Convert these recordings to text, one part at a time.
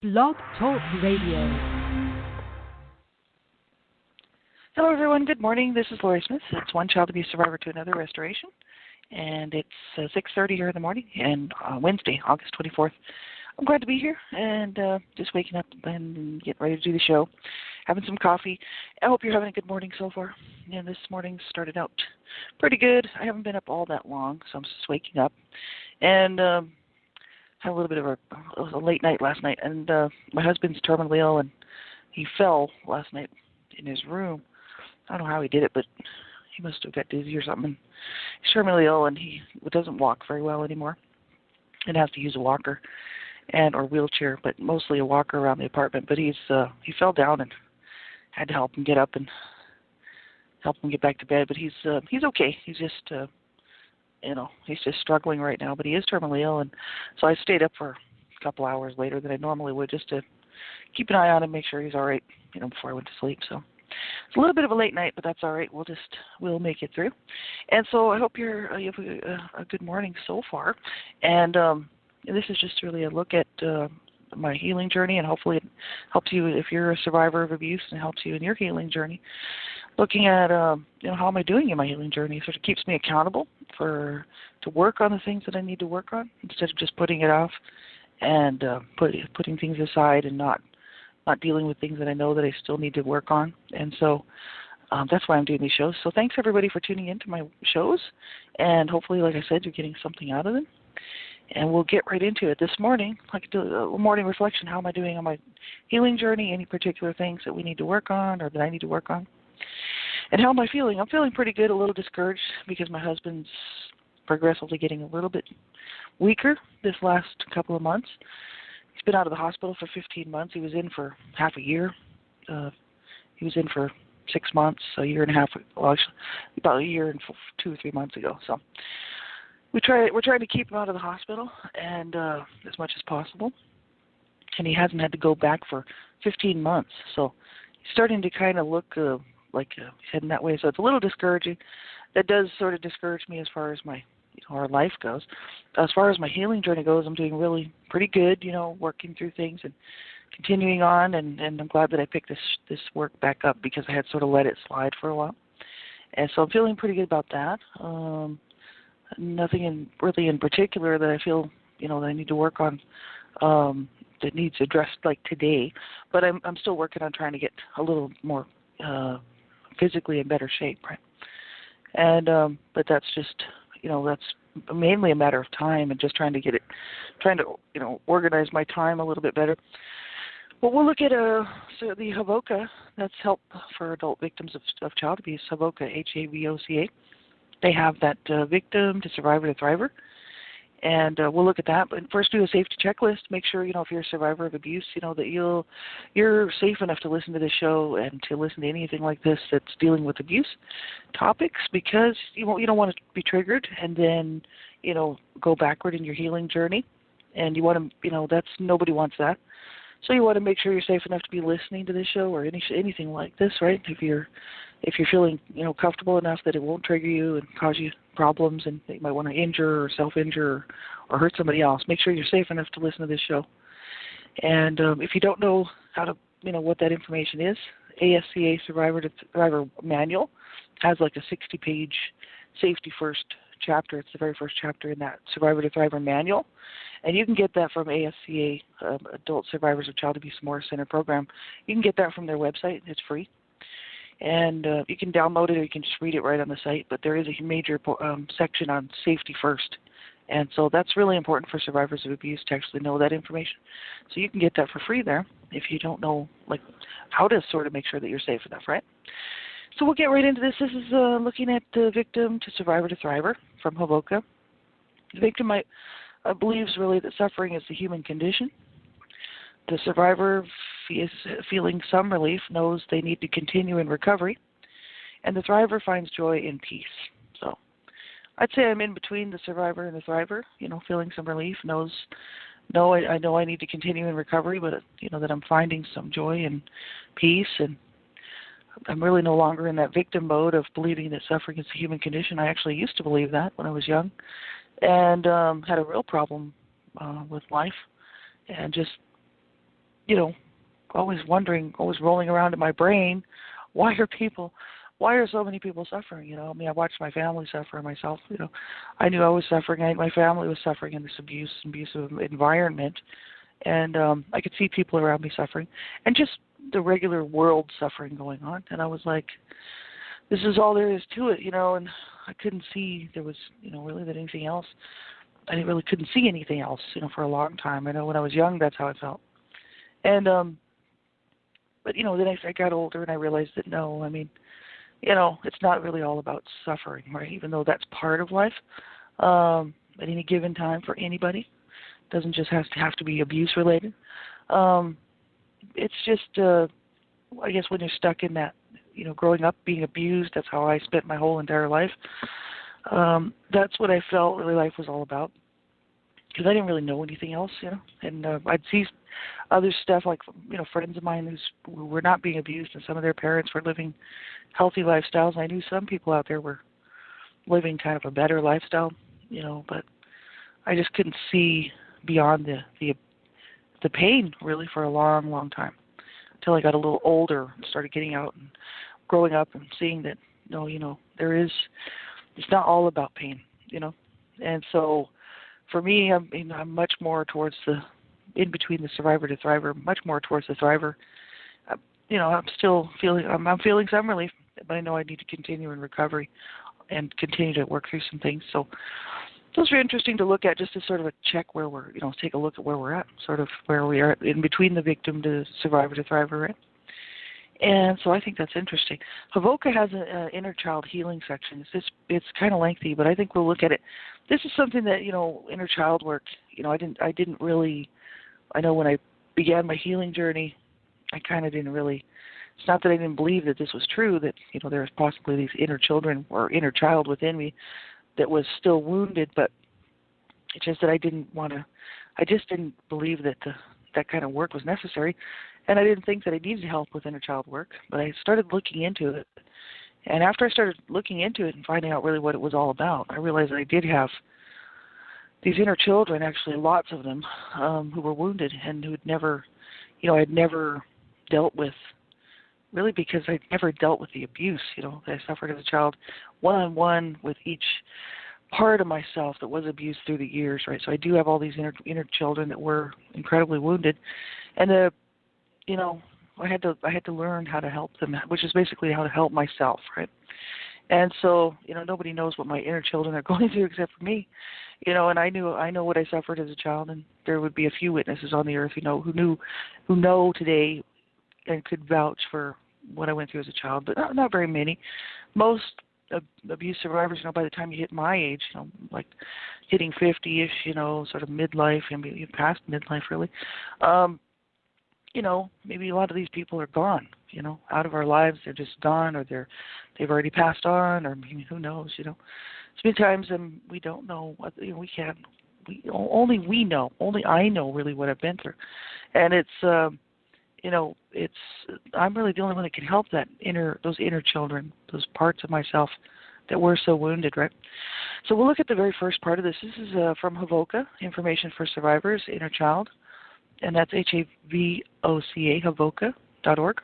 Blog Talk Radio. Hello, everyone. Good morning. This is Lori Smith. It's One Child Abuse Survivor to Another Restoration, and it's 6:30 here in the morning, and Wednesday, August 24th. I'm glad to be here, and just waking up and getting ready to do the show, having some coffee. I hope you're having a good morning so far. And this morning started out pretty good. I haven't been up all that long, so I'm just waking up, and had a little bit of a late night last night, and my husband's terminally ill, and he fell last night in his room. I don't know how he did it, but he must have got dizzy or something. He's terminally ill, and he doesn't walk very well anymore, and has to use a walker or wheelchair, but mostly a walker around the apartment. But he fell down and had to help him get up and help him get back to bed. But he's okay. He's just he's just struggling right now. But he is terminally ill, and so I stayed up for a couple hours later than I normally would, just to keep an eye on him, make sure he's all right, before I went to sleep. So it's a little bit of a late night, but that's all right. We'll make it through. And so I hope you have a good morning so far. And this is just really a look at my healing journey, and hopefully it helps you if you're a survivor of abuse, and helps you in your healing journey. Looking at how am I doing in my healing journey, sort of keeps me accountable to work on the things that I need to work on, instead of just putting it off and putting things aside and not dealing with things that I know that I still need to work on. And so that's why I'm doing these shows. So thanks everybody for tuning in to my shows, and hopefully, like I said, you're getting something out of them. And we'll get right into it. This morning, I could do a morning reflection. How am I doing on my healing journey? Any particular things that we need to work on or that I need to work on? And how am I feeling? I'm feeling pretty good, a little discouraged because my husband's progressively getting a little bit weaker this last couple of months. He's been out of the hospital for 15 months. He was in for half a year. He was in for 6 months, a year and a half, well, actually, about a year and 2 or 3 months ago. So we're trying to keep him out of the hospital and as much as possible. And he hasn't had to go back for 15 months. So he's starting to kind of look like he's heading that way. So it's a little discouraging. That does sort of discourage me as far as my our life goes. As far as my healing journey goes, I'm doing really pretty good, working through things and continuing on. And I'm glad that I picked this work back up, because I had sort of let it slide for a while. And so I'm feeling pretty good about that. Nothing really in particular that I feel, that I need to work on that needs addressed like today. But I'm still working on trying to get a little more physically in better shape, right? And but that's just, that's mainly a matter of time, and just trying to organize my time a little bit better. Well, we'll look at so the HAVOCA, that's Help for Adult Victims of Child Abuse, HAVOCA, HAVOCA. They have that victim to survivor to thriver, and we'll look at that. But first, do a safety checklist. Make sure, if you're a survivor of abuse, that you're safe enough to listen to this show and to listen to anything like this that's dealing with abuse topics, because you don't want to be triggered and then go backward in your healing journey. And you want to, that's nobody wants that. So you want to make sure you're safe enough to be listening to this show or anything like this, right? If you're feeling, comfortable enough that it won't trigger you and cause you problems, and that you might want to injure or self-injure or hurt somebody else, make sure you're safe enough to listen to this show. And if you don't know how to, what that information is, ASCA Survivor to Thriver Manual has like a 60-page safety first chapter. It's the very first chapter in that Survivor to Thriver Manual. And you can get that from ASCA, Adult Survivors of Child Abuse More Center Program. You can get that from their website. It's free. And you can download it, or you can just read it right on the site. But there is a major section on safety first. And so that's really important for survivors of abuse to actually know that information. So you can get that for free there if you don't know how to sort of make sure that you're safe enough, right? So we'll get right into this. This is looking at the victim to survivor to thriver from HAVOCA. The victim believes really that suffering is the human condition. The survivor is feeling some relief, knows they need to continue in recovery, and the thriver finds joy in peace. So I'd say I'm in between the survivor and the thriver, feeling some relief, I know I need to continue in recovery, but, that I'm finding some joy and peace, and I'm really no longer in that victim mode of believing that suffering is the human condition. I actually used to believe that when I was young, and had a real problem with life, and just always wondering, always rolling around in my brain, why are so many people suffering? I mean, I watched my family suffer myself. I knew I was suffering. My family was suffering in this abusive environment, and I could see people around me suffering, and just the regular world suffering going on. And I was like, this is all there is to it, and I couldn't see there was, really that anything else. I really couldn't see anything else, for a long time. I know when I was young, that's how I felt. And, but, then I got older and I realized that no, I mean, it's not really all about suffering, right? Even though that's part of life, at any given time for anybody. It doesn't just have to be abuse related. It's just, I guess when you're stuck in that, growing up being abused, that's how I spent my whole entire life. That's what I felt really life was all about. Because I didn't really know anything else, and I'd see other stuff like, friends of mine who were not being abused, and some of their parents were living healthy lifestyles. I knew some people out there were living kind of a better lifestyle, but I just couldn't see beyond the pain really for a long, long time until I got a little older and started getting out and growing up and seeing that no, it's not all about pain, and so. For me, I'm much more towards in between the survivor to thriver, much more towards the thriver. I'm still I'm feeling some relief, but I know I need to continue in recovery and continue to work through some things. So those are interesting to look at, just to sort of check where we're, take a look at where we're at, sort of where we are in between the victim to survivor to thriver, right? And so I think that's interesting. Hovoka has an inner child healing section. It's kind of lengthy, but I think we'll look at it. This is something that, inner child work, I didn't really, I know when I began my healing journey, I kind of didn't really, it's not that I didn't believe that this was true, that, there was possibly these inner children or inner child within me that was still wounded, but it's just that I just didn't believe that that kind of work was necessary. And I didn't think that I needed help with inner child work, but I started looking into it. And after I started looking into it and finding out really what it was all about, I realized that I did have these inner children, actually lots of them, who were wounded and who had never, I'd never dealt with, really because I'd never dealt with the abuse, that I suffered as a child, one-on-one with each part of myself that was abused through the years, right? So I do have all these inner children that were incredibly wounded. And I had to learn how to help them, which is basically how to help myself, right? And so, nobody knows what my inner children are going through except for me, and I know what I suffered as a child, and there would be a few witnesses on the earth, who know today and could vouch for what I went through as a child, but not very many. Most abuse survivors, by the time you hit my age, like hitting 50-ish, sort of midlife, and maybe past midlife really, maybe a lot of these people are gone, out of our lives. They're just gone, or they've already passed on, or maybe who knows, So many times we don't know what, only I know really what I've been through. And it's, I'm really the only one that can help those inner children, those parts of myself that were so wounded, right? So we'll look at the very first part of this. This is from Hovoka, Information for Survivors, Inner Child. And that's HAVOCA, Hovoka.org.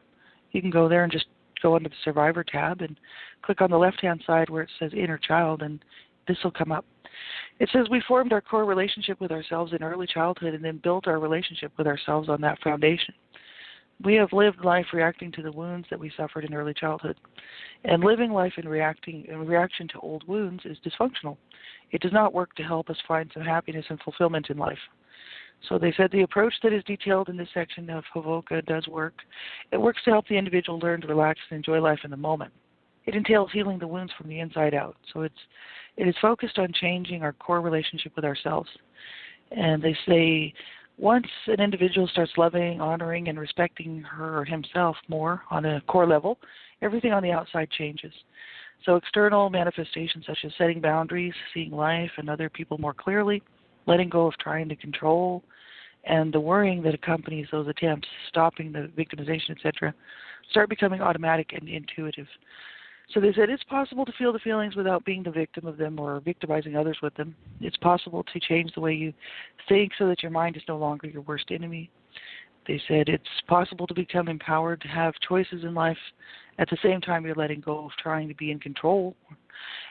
You can go there and just go under the Survivor tab and click on the left-hand side where it says Inner Child, and this will come up. It says, we formed our core relationship with ourselves in early childhood and then built our relationship with ourselves on that foundation. We have lived life reacting to the wounds that we suffered in early childhood. And living life in reaction to old wounds is dysfunctional. It does not work to help us find some happiness and fulfillment in life. So they said the approach that is detailed in this section of Hovoka does work. It works to help the individual learn to relax and enjoy life in the moment. It entails healing the wounds from the inside out. So it is focused on changing our core relationship with ourselves. And they say once an individual starts loving, honoring, and respecting her or himself more on a core level, everything on the outside changes. So external manifestations such as setting boundaries, seeing life and other people more clearly, letting go of trying to control, and the worrying that accompanies those attempts, stopping the victimization, etc., start becoming automatic and intuitive. So they said it's possible to feel the feelings without being the victim of them or victimizing others with them. It's possible to change the way you think so that your mind is no longer your worst enemy. They said it's possible to become empowered, to have choices in life. At the same time, you're letting go of trying to be in control.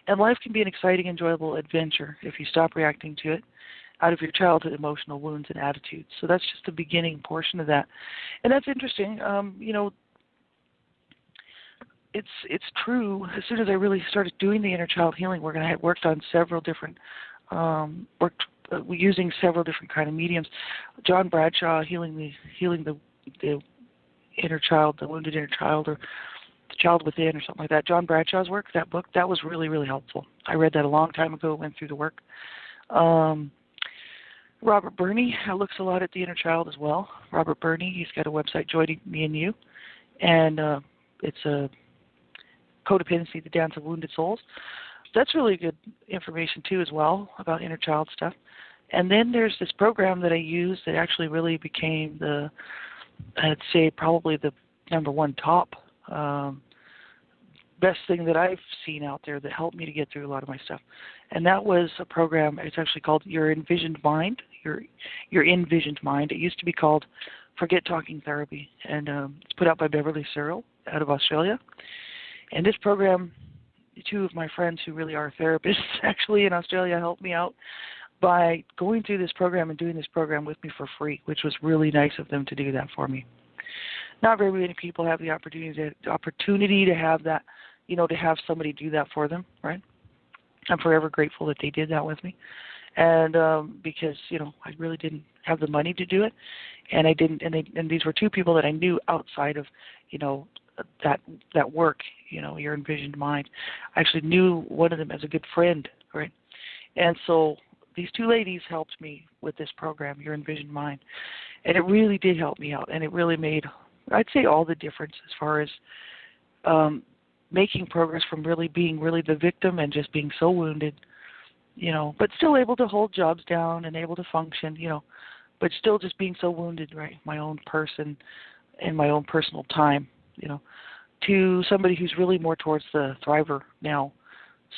And life can be an exciting, enjoyable adventure if you stop reacting to it out of your childhood emotional wounds and attitudes. So that's just the beginning portion of that. And that's interesting. It's true. As soon as I really started doing the inner child healing work, and I had worked on several different, using several different kind of mediums. John Bradshaw, healing the inner child, the wounded inner child, or the child within, or something like that. John Bradshaw's work, that book, that was really, really helpful. I read that a long time ago. Went through the work. Robert Burney looks a lot at the inner child as well. Robert Burney, he's got a website, Joining Me and You, and it's a codependency, the dance of wounded souls. That's really good information too as well about inner child stuff. And then there's this program that I use that actually really became I'd say probably the number one top best thing that I've seen out there that helped me to get through a lot of my stuff. And that was a program, it's actually called Your Envisioned Mind. Your Envisioned Mind. It used to be called Forget Talking Therapy, and it's put out by Beverly Searle out of Australia. And this program, two of my friends who really are therapists actually in Australia helped me out by going through this program and doing this program with me for free, which was really nice of them to do that for me. Not very many people have the opportunity to have that, to have somebody do that for them, right? I'm forever grateful that they did that with me. And because, I really didn't have the money to do it. And I didn't, and these were two people that I knew outside of, that work, Your Envisioned Mind. I actually knew one of them as a good friend, right? And so these two ladies helped me with this program, Your Envisioned Mind. And it really did help me out. And it really made, I'd say, all the difference as far as making progress from really being the victim and just being so wounded, but still able to hold jobs down and able to function, but still just being so wounded, right? My own person and my own personal time, to somebody who's really more towards the thriver now.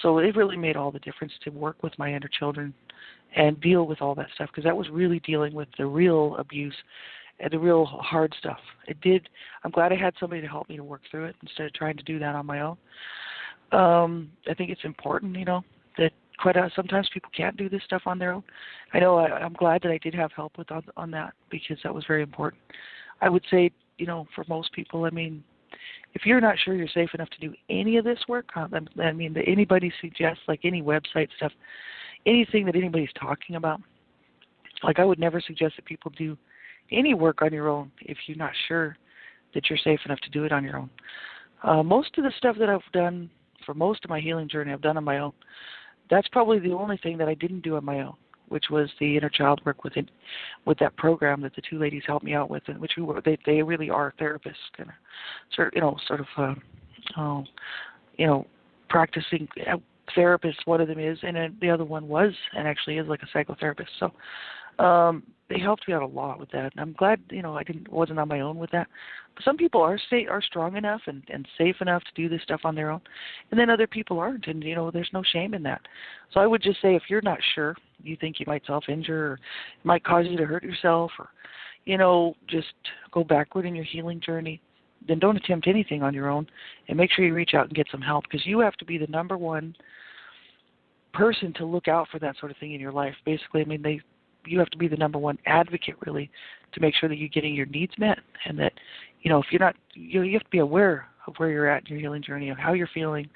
So it really made all the difference to work with my inner children and deal with all that stuff, because that was really dealing with the real abuse and the real hard stuff. It did. I'm glad I had somebody to help me to work through it instead of trying to do that on my own. I think it's important, that sometimes people can't do this stuff on their own. I know I'm glad that I did have help on that, because that was very important. I would say, for most people, if you're not sure you're safe enough to do any of this work, that anybody suggests, like any website stuff, anything that anybody's talking about, like I would never suggest that people do any work on your own if you're not sure that you're safe enough to do it on your own. Most of the stuff that I've done for most of my healing journey, I've done on my own. That's probably the only thing that I didn't do on my own, which was the inner child work with that program that the two ladies helped me out with, and which they really are therapists, kind of, practicing therapists. One of them is, and then the other one was, and actually is, like a psychotherapist. So they helped me out a lot with that, and I'm glad, I wasn't on my own with that. But some people are strong enough and safe enough to do this stuff on their own, and then other people aren't, and there's no shame in that. So I would just say, if you're not sure, you think you might self-injure, or it might cause you to hurt yourself, or just go backward in your healing journey, then don't attempt anything on your own, and make sure you reach out and get some help, because you have to be the number one person to look out for that sort of thing in your life. Basically, you have to be the number one advocate, really, to make sure that you're getting your needs met, and that, if you're not, you have to be aware of where you're at in your healing journey, of how you're feeling,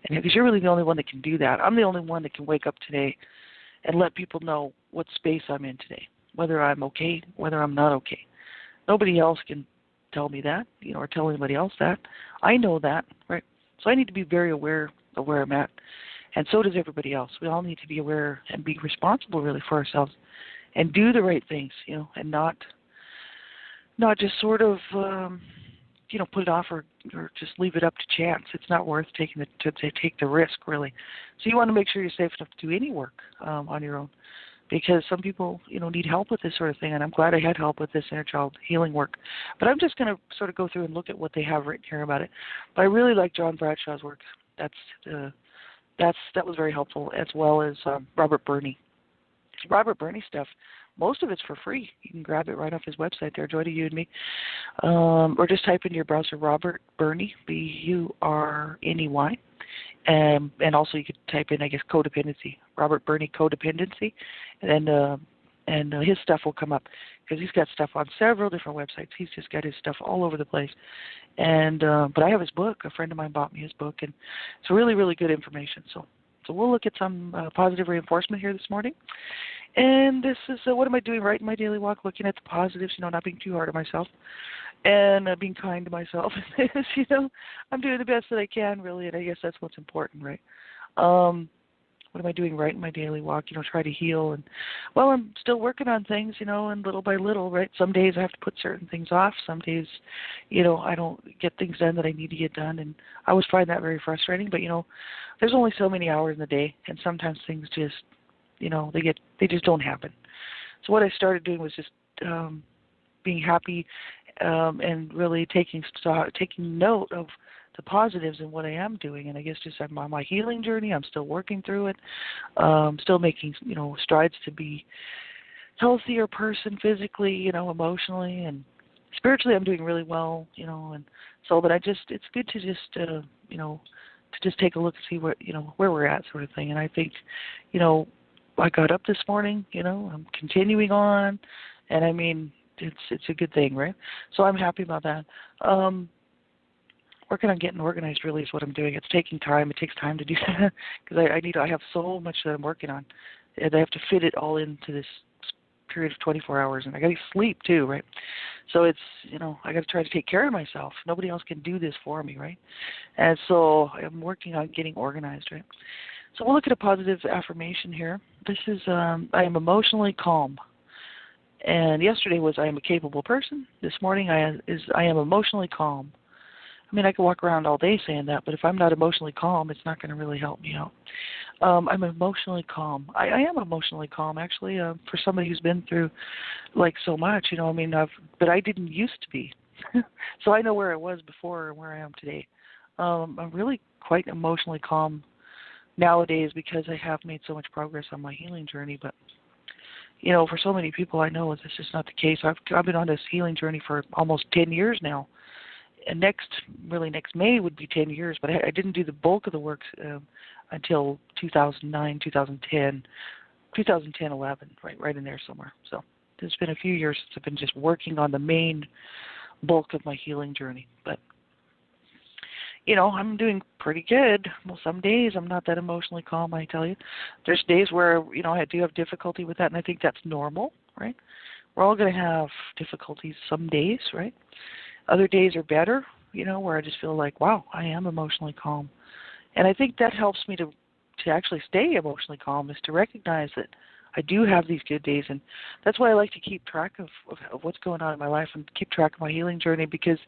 and because you're really the only one that can do that. I'm the only one that can wake up today and let people know what space I'm in today, whether I'm okay, whether I'm not okay. Nobody else can tell me that, or tell anybody else that. I know that, right? So I need to be very aware of where I'm at, and so does everybody else. We all need to be aware and be responsible, really, for ourselves, and do the right things, and not just sort of, put it off or just leave it up to chance. It's not worth take the risk, really. So you want to make sure you're safe enough to do any work on your own, because some people, need help with this sort of thing, and I'm glad I had help with this inner child healing work. But I'm just going to sort of go through and look at what they have written here about it. But I really like John Bradshaw's work. That was very helpful, as well as Robert Burney. Robert Burney stuff most of it's for free. You can grab it right off his website there, Joy to You and Me. Or just type in your browser Robert Burney, Burney. And also you could type in, I guess, codependency, Robert Burney codependency, and his stuff will come up because he's got stuff on several different websites. He's just got his stuff all over the place. And but I have his book. A friend of mine bought me his book, and it's really, really good information. So we'll look at some positive reinforcement here this morning. And this is what am I doing right in my daily walk? Looking at the positives, not being too hard on myself, and being kind to myself. I'm doing the best that I can, really, and I guess that's what's important, right? What am I doing right in my daily walk? Try to heal. And, well, I'm still working on things, and little by little, right? Some days I have to put certain things off. Some days, I don't get things done that I need to get done. And I always find that very frustrating. But, there's only so many hours in the day. And sometimes things just, they just don't happen. So what I started doing was just being happy and really taking note of the positives in what I am doing. And I guess just I'm on my healing journey. I'm still working through it. Still making, strides to be healthier person physically, emotionally, and spiritually I'm doing really well, and so, but it's good to just, to just take a look and see where we're at sort of thing. And I think, I got up this morning, I'm continuing on, and I mean, it's a good thing, right? So I'm happy about that. Working on getting organized really is what I'm doing. It's taking time. It takes time to do that because I have so much that I'm working on, and I have to fit it all into this period of 24 hours, and I got to sleep too, right? So it's I got to try to take care of myself. Nobody else can do this for me, right? And so I'm working on getting organized, right? So we'll look at a positive affirmation here. This is I am emotionally calm. And yesterday was I am a capable person. This morning I am emotionally calm. I mean, I could walk around all day saying that, but if I'm not emotionally calm, it's not going to really help me out. I'm emotionally calm. I am emotionally calm, actually, for somebody who's been through, so much, but I didn't used to be. So I know where I was before and where I am today. I'm really quite emotionally calm nowadays because I have made so much progress on my healing journey, but for so many people I know it's just not the case. I've been on this healing journey for almost 10 years now. And next May would be 10 years, but I didn't do the bulk of the work until 2009, 2010, 11, right in there somewhere. So it's been a few years since I've been just working on the main bulk of my healing journey. But, I'm doing pretty good. Well, some days I'm not that emotionally calm, I tell you. There's days where, I do have difficulty with that, and I think that's normal, right? We're all going to have difficulties some days, right? Other days are better, where I just feel like, wow, I am emotionally calm. And I think that helps me to actually stay emotionally calm, is to recognize that I do have these good days. And that's why I like to keep track of what's going on in my life and keep track of my healing journey, because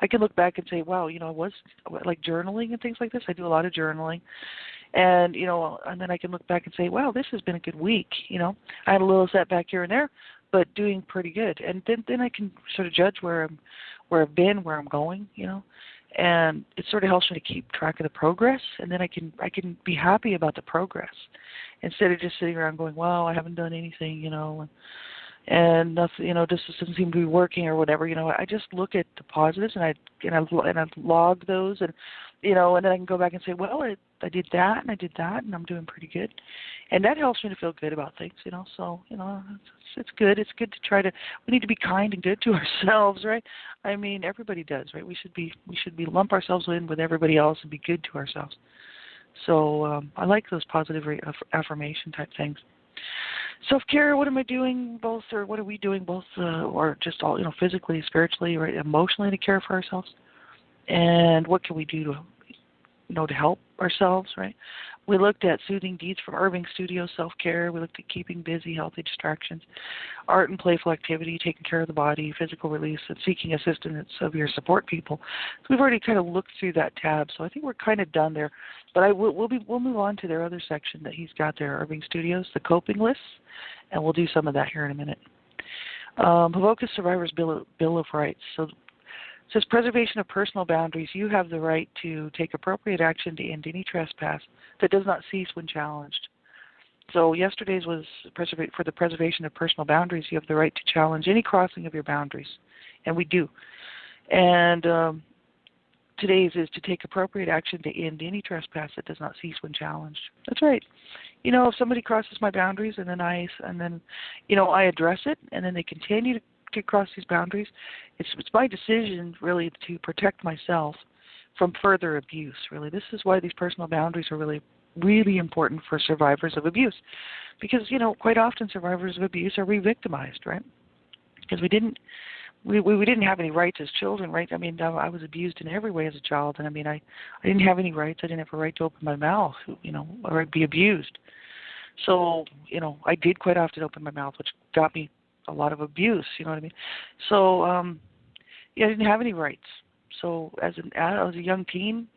I can look back and say, wow, I was like journaling and things like this. I do a lot of journaling. And, and then I can look back and say, wow, this has been a good week. I had a little setback here and there, but doing pretty good. And then I can sort of judge where I've been, where I'm going, and it sort of helps me to keep track of the progress, and then I can be happy about the progress instead of just sitting around going, wow, I haven't done anything, and nothing, this doesn't seem to be working or whatever. I just look at the positives and I log those, and and then I can go back and say, well, I did that and I did that, and I'm doing pretty good, and that helps me to feel good about things. So it's good. It's good to we need to be kind and good to ourselves, right? I mean, everybody does, right? We should be lump ourselves in with everybody else and be good to ourselves. So I like those positive affirmation type things. Self-care, what am I doing both, or what are we doing both, or just all, physically, spiritually, right, emotionally to care for ourselves? And what can we do to help ourselves, right? We looked at soothing deeds from Irving Studio, self-care. We looked at keeping busy, healthy distractions, art and playful activity, taking care of the body, physical release, and seeking assistance of your support people. So we've already kind of looked through that tab, so I think we're kind of done there. But we'll move on to their other section that he's got there, Irving Studios, the coping lists, and we'll do some of that here in a minute. Hoboken Survivor's Bill of Rights. So it says preservation of personal boundaries. You have the right to take appropriate action to end any trespass that does not cease when challenged. So yesterday's was for the preservation of personal boundaries. You have the right to challenge any crossing of your boundaries, and we do. And today's is to take appropriate action to end any trespass that does not cease when challenged. That's right. If somebody crosses my boundaries and then I address it, and then they continue to cross these boundaries, it's my decision really to protect myself from further abuse. Really, this is why these personal boundaries are really, really important for survivors of abuse, because quite often survivors of abuse are re-victimized, right? Because we didn't have any rights as children, right? I mean, I was abused in every way as a child, and I didn't have any rights. I didn't have a right to open my mouth, or be abused. So, I did quite often open my mouth, which got me a lot of abuse, you know what I mean? So, I didn't have any rights. So, as a young teen,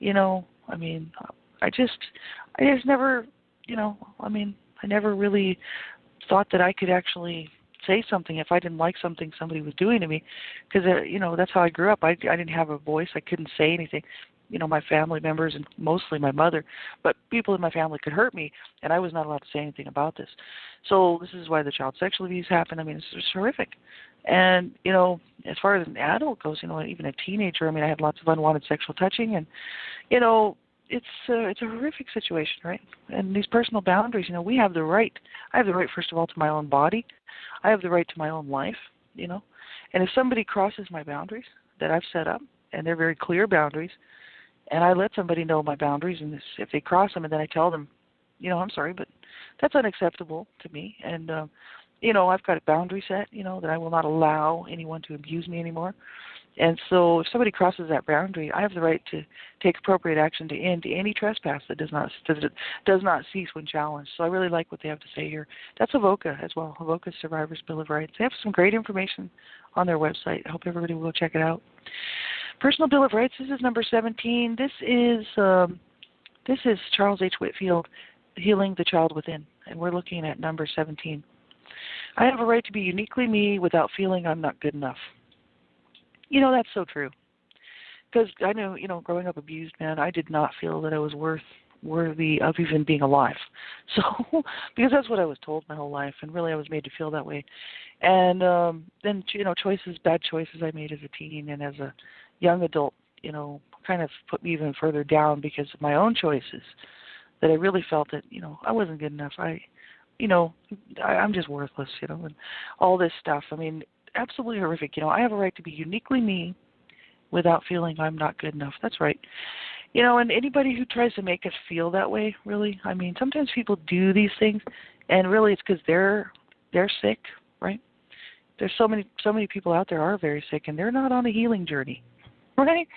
I just never, I never really thought that I could actually say something if I didn't like something somebody was doing to me, because that's how I grew up. I didn't have a voice. I couldn't say anything. My family members, and mostly my mother, but people in my family could hurt me, and I was not allowed to say anything about this. So this is why the child sexual abuse happened. It's just horrific. And as far as an adult goes, even a teenager, I had lots of unwanted sexual touching, and it's a horrific situation, right? And these personal boundaries, we have the right. I have the right, first of all, to my own body. I have the right to my own life, And if somebody crosses my boundaries that I've set up, and they're very clear boundaries, and I let somebody know my boundaries, and if they cross them, and then I tell them, I'm sorry, but that's unacceptable to me. And, I've got a boundary set, that I will not allow anyone to abuse me anymore. And so if somebody crosses that boundary, I have the right to take appropriate action to end any trespass that does not cease when challenged. So I really like what they have to say here. That's Avoca as well, Avoca's Survivors Bill of Rights. They have some great information on their website. I hope everybody will check it out. Personal Bill of Rights, this is number 17. This is Charles H. Whitfield, Healing the Child Within, and we're looking at number 17. I have a right to be uniquely me without feeling I'm not good enough. That's so true. Because I know, growing up abused, man, I did not feel that I was worthy of even being alive. So, because that's what I was told my whole life, and really I was made to feel that way. And then, bad choices I made as a teen and as a young adult, kind of put me even further down because of my own choices, that I really felt that, I wasn't good enough. I'm just worthless, and all this stuff. Absolutely horrific. I have a right to be uniquely me without feeling I'm not good enough. That's right. And anybody who tries to make us feel that way, really, sometimes people do these things, and really it's because they're sick, right? There's so many people out there are very sick, and they're not on a healing journey, right?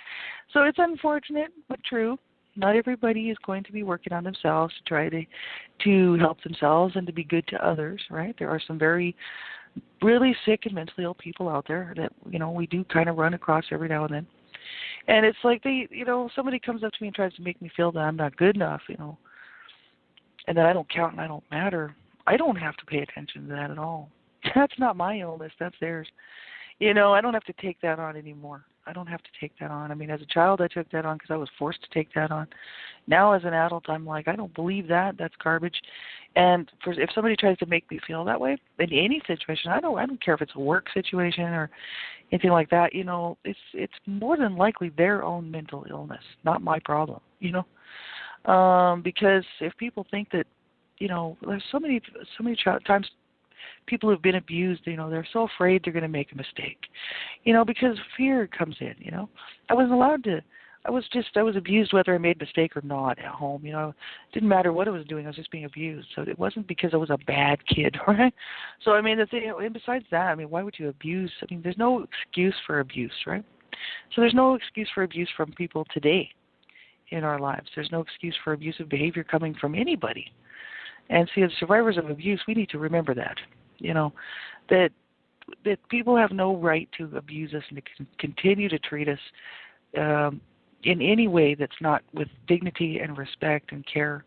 So it's unfortunate, but true. Not everybody is going to be working on themselves to try to help themselves and to be good to others, right? There are some really sick and mentally ill people out there that, we do kind of run across every now and then. And it's like somebody comes up to me and tries to make me feel that I'm not good enough, and that I don't count and I don't matter. I don't have to pay attention to that at all. That's not my illness. That's theirs. I don't have to take that on anymore. I don't have to take that on. As a child, I took that on because I was forced to take that on. Now, as an adult, I'm like, I don't believe that. That's garbage. And if somebody tries to make me feel that way in any situation, I don't care if it's a work situation or anything like that. It's more than likely their own mental illness, not my problem. Because if people think that, there's so many times people who've been abused, they're so afraid they're going to make a mistake, because fear comes in. I wasn't allowed to. I was abused whether I made a mistake or not at home. It didn't matter what I was doing. I was just being abused. So it wasn't because I was a bad kid, right? So the thing, and besides that, why would you abuse? There's no excuse for abuse, right? So there's no excuse for abuse from people today in our lives. There's no excuse for abusive behavior coming from anybody. And see, as survivors of abuse, we need to remember that, that people have no right to abuse us and to continue to treat us in any way that's not with dignity and respect and care,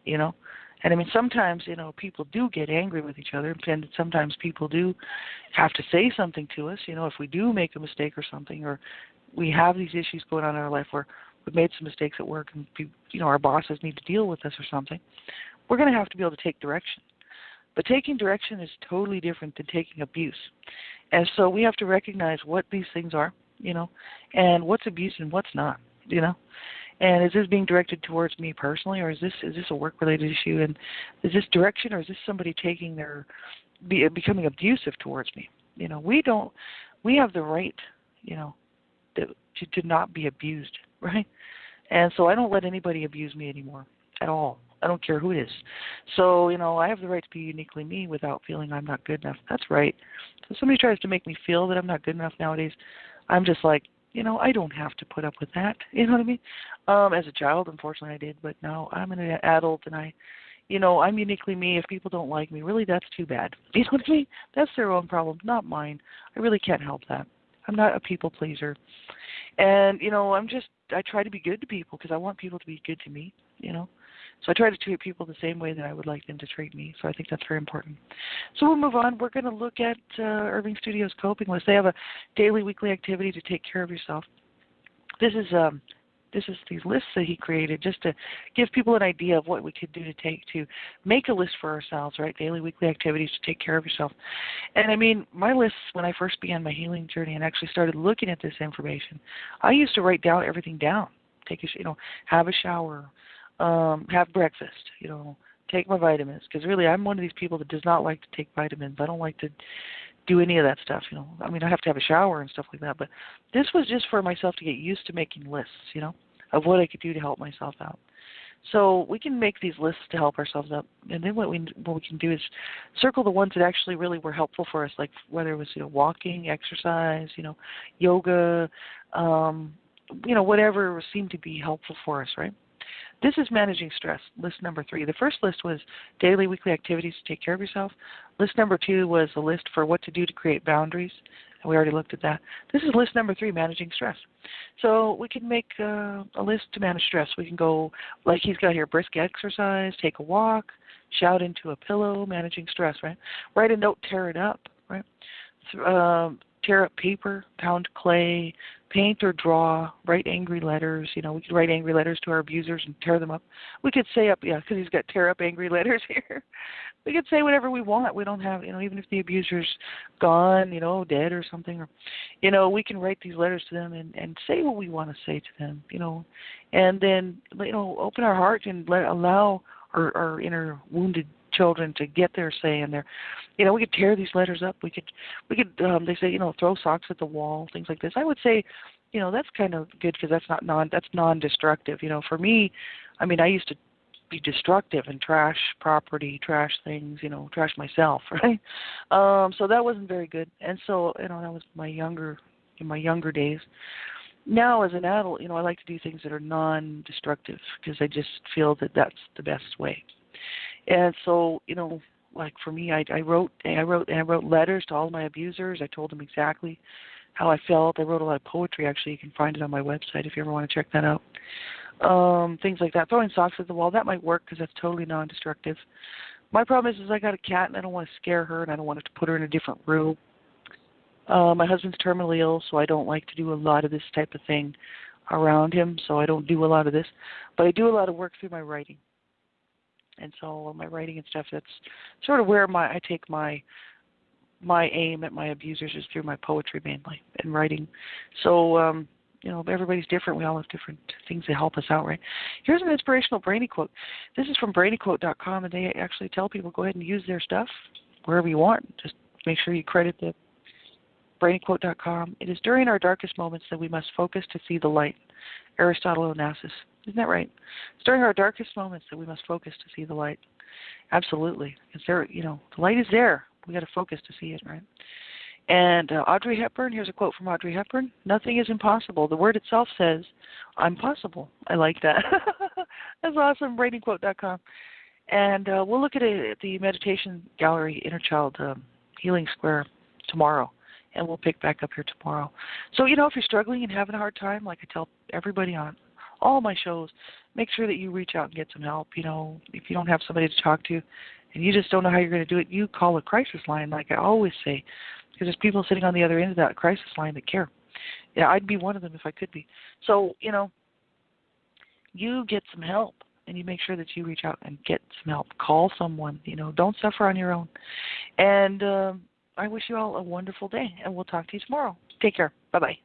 And sometimes, people do get angry with each other, and sometimes people do have to say something to us, if we do make a mistake or something, or we have these issues going on in our life where we've made some mistakes at work and, our bosses need to deal with us or something. we're going to have to be able to take direction. But taking direction is totally different than taking abuse. And so we have to recognize what these things are, and what's abuse and what's not, And is this being directed towards me personally, or is this a work-related issue? And is this direction, or is this somebody becoming abusive towards me? We have the right, to not be abused, right? And so I don't let anybody abuse me anymore at all. I don't care who it is. So, I have the right to be uniquely me without feeling I'm not good enough. That's right. So if somebody tries to make me feel that I'm not good enough nowadays, I'm just like, I don't have to put up with that. You know what I mean? As a child, unfortunately, I did, but now I'm an adult, and I'm uniquely me. If people don't like me, really, that's too bad. You know what I mean? That's their own problem, not mine. I really can't help that. I'm not a people pleaser. And, I try to be good to people because I want people to be good to me, So I try to treat people the same way that I would like them to treat me. So I think that's very important. So we'll move on. We're going to look at Irving Studios coping list. They have a daily, weekly activity to take care of yourself. This is these lists that he created just to give people an idea of what we could do to make a list for ourselves, right? Daily, weekly activities to take care of yourself. And I mean, my lists, when I first began my healing journey and actually started looking at this information, I used to write everything down. Have a shower, have breakfast, take my vitamins. Because really, I'm one of these people that does not like to take vitamins. I don't like to do any of that stuff, I mean, I have to have a shower and stuff like that. But this was just for myself to get used to making lists, of what I could do to help myself out. So we can make these lists to help ourselves out. And then what we can do is circle the ones that actually really were helpful for us, like whether it was, walking, exercise, yoga, whatever seemed to be helpful for us, right? This is managing stress, list number 3. The first list was daily, weekly activities to take care of yourself. List number 2 was a list for what to do to create boundaries, and we already looked at that. This is list number 3, managing stress. So we can make a list to manage stress. We can go, like he's got here, brisk exercise, take a walk, shout into a pillow, managing stress, right? Write a note, tear it up, right? Tear up paper, pound clay, paint or draw, write angry letters. We could write angry letters to our abusers and tear them up. We could say because he's got tear up angry letters here. We could say whatever we want. We don't have, even if the abuser's gone, dead or something, or, we can write these letters to them and say what we want to say to them, and then, open our heart and allow our inner wounded children to get their say in there. We could tear these letters up. We could. They say, throw socks at the wall, things like this. I would say, that's kind of good because that's non-destructive. For me, I mean, I used to be destructive and trash property, trash things, trash myself, right? So that wasn't very good. And so, that was in my younger days. Now, as an adult, I like to do things that are non-destructive because I just feel that that's the best way. And so, like for me, I wrote letters to all my abusers. I told them exactly how I felt. I wrote a lot of poetry, actually. You can find it on my website if you ever want to check that out. Things like that. Throwing socks at the wall, that might work because that's totally non-destructive. My problem is I got a cat and I don't want to scare her and I don't want to put her in a different room. My husband's terminally ill, so I don't like to do a lot of this type of thing around him, so I don't do a lot of this. But I do a lot of work through my writing. And so my writing and stuff, that's sort of where I take my aim at my abusers is through my poetry mainly and writing. So, everybody's different. We all have different things that help us out, right? Here's an inspirational Brainy quote. This is from brainyquote.com, and they actually tell people go ahead and use their stuff wherever you want. Just make sure you credit the brainyquote.com. It is during our darkest moments that we must focus to see the light. Aristotle Onassis. Isn't that right? It's during our darkest moments that we must focus to see the light. Absolutely. Because the light is there. We got to focus to see it, right? And Audrey Hepburn, here's a quote from Audrey Hepburn. Nothing is impossible. The word itself says, I'm possible. I like that. That's awesome, brainyquote.com. And we'll look at it at the Meditation Gallery Inner Child Healing Square tomorrow. And we'll pick back up here tomorrow. So, if you're struggling and having a hard time, like I tell everybody on all my shows, make sure that you reach out and get some help. If you don't have somebody to talk to and you just don't know how you're going to do it, you call a crisis line, like I always say, because there's people sitting on the other end of that crisis line that care. Yeah, I'd be one of them if I could be. So, you get some help. and you make sure that you reach out and get some help. Call someone. Don't suffer on your own. And I wish you all a wonderful day, and we'll talk to you tomorrow. Take care. Bye-bye.